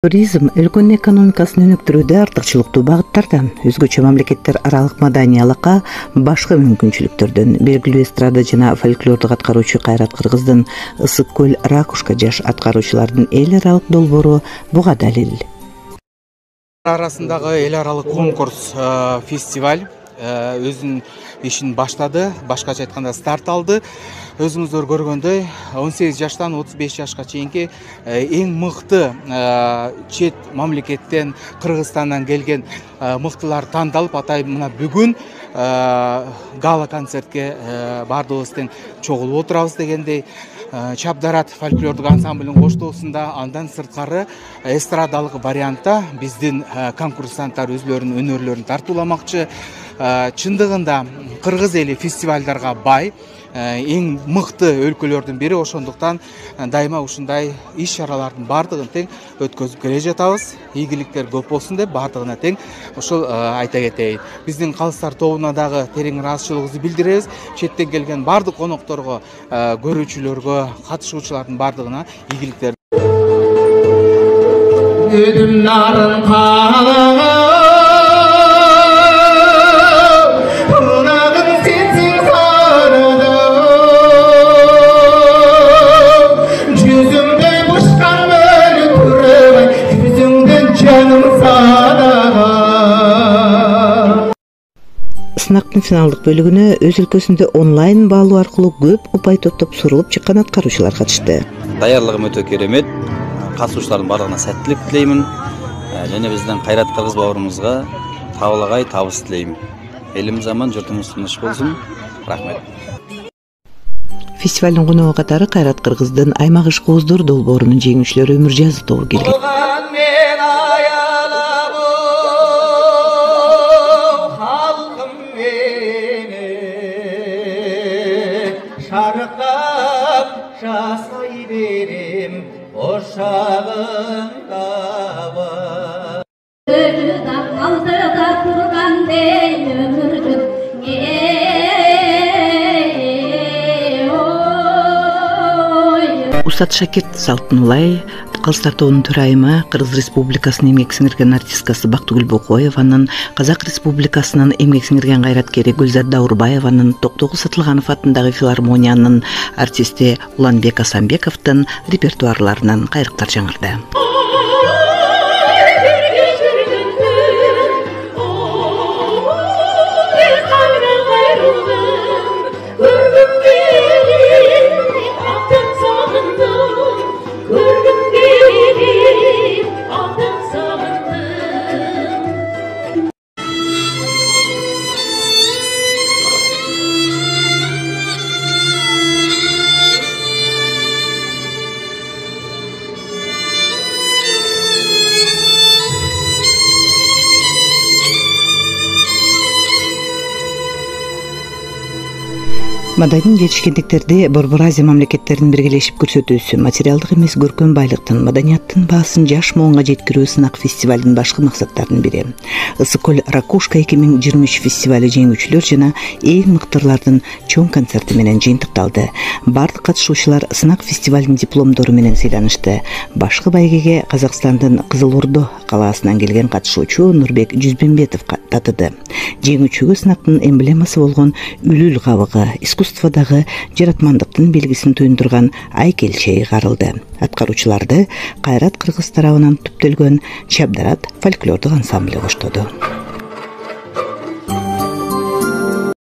Туризм өлкөнүн экономикасын өнүктүрүүдө артыкчылыктуу багыттардан, өзгөчө мамлекеттер аралык маданиялыкка башка мүмкүнчүлүктөрдөн. Белгилүү эстрада жана фольклордук аткаруучу Кайрат Кыргыздын Ысык көл Ракушка жаш аткаруучулардын эл аралык долбоору буга далил. Арасындагы эл аралык конкурс фестиваль өзүнүн ишин баштады. Башкача айтканда старт алды. Өзүңүздөр көргөндөй 18 жаштан 35 жашка чейинки эң мыкты чет мамлекеттен Кыргызстандан келген мыктылар тандалып, атай мына бүгүн гала концертке бардыгыбыз тең чогулуп отурабыз дегендей. Чабдарат фольклордук ансамблдин коштоосунда, андан сырткары эстрадалык вариантта биздин конкурсанттар өзлөрүнүн өнөрлөрүн тартууламакчы. Чындыгында кыргыз эли фестивалдарга бай, эң мыкты өлкөлөрдүн бири, ошондуктан дайыма ушундай иш чаралардын бардыгын тең өткөзүп келе жатабыз. Ийгиликтер көп болсун деп бардыгына тең ошол айта кетейин. Биздин калыстар тобуна дагы терең ыраазычылыгыбызды билдиребиз. Четтен келген бардык конокторго, көрүүчүлөргө, катышуучулардын бардыгына ийгиликтер. Сынактын финалдык бөлүгүнө өз өлкөсүндө онлайн баалоо аркылуу көп упай топтоп сурулуп чыккан аткаруучулар катышты. Даярдыгым өтө керемет. Катышуучулардын барлыгына сәттилик тилеймин. Жана биздин Кайрат Кыргыз бауырумузга табылагай табыс тилейм. Элимиз аман, журтумуз тыныч болсун. Рахмет. Фестивалдын коногу катары Кайрат Кыргыздын аймак ишкооздор долбоорунун жеңүүчүлөрү Өмүржазы тобу келген. Şarkıp şasay berim oşağında var. Kırda kaldırda kurgan değil ömürdün Устат Шакирт Салтынулай, Калыстар тобунун төрайымы, Кыргыз Республикасынын эмгек сиңирген артисткасы Бактыгүл Бокоеванын, Казак Республикасынын эмгек сиңирген кайраткери Гүлзар Даурбаеванын, Токтогул Сатылганов атындагы филармониянын артисти Уланбек Асанбековдун репертуарларынан кайрыктар жаңырды. Маданий жетишкендиктерди Борбор Азия мамлекеттеринин биргелешип көрсөтүүсү, материалдык эмес көркөм байлыктын, маданияттын баасын жаш моонга жеткирүү сынак фестивалдын башкы максаттарынын бири. Ысык көл Ракушка 2023 фестивали жеңүүчүлөр жана эң мыктылардын чоң концерти менен жыйынтыкталды. Бардык катышуучулар сынак фестивалдын дипломдору менен сыйланышты. Башкы байгеге Казакстандын Кызыл Ордо калаасынан келген катышуучу Нурбек Жүзбенбетов татыды. Жеңүүчүгө сынактын эмблемасы болгон үлүл кабыгы, искусстводагы жаратмандыктын белгисин туюндурган айкел чейи карылды. Аткаруучуларды Кайрат Кыргыз тарабынан түптөлгөн Чабдарат фольклордук ансамблы коштоду.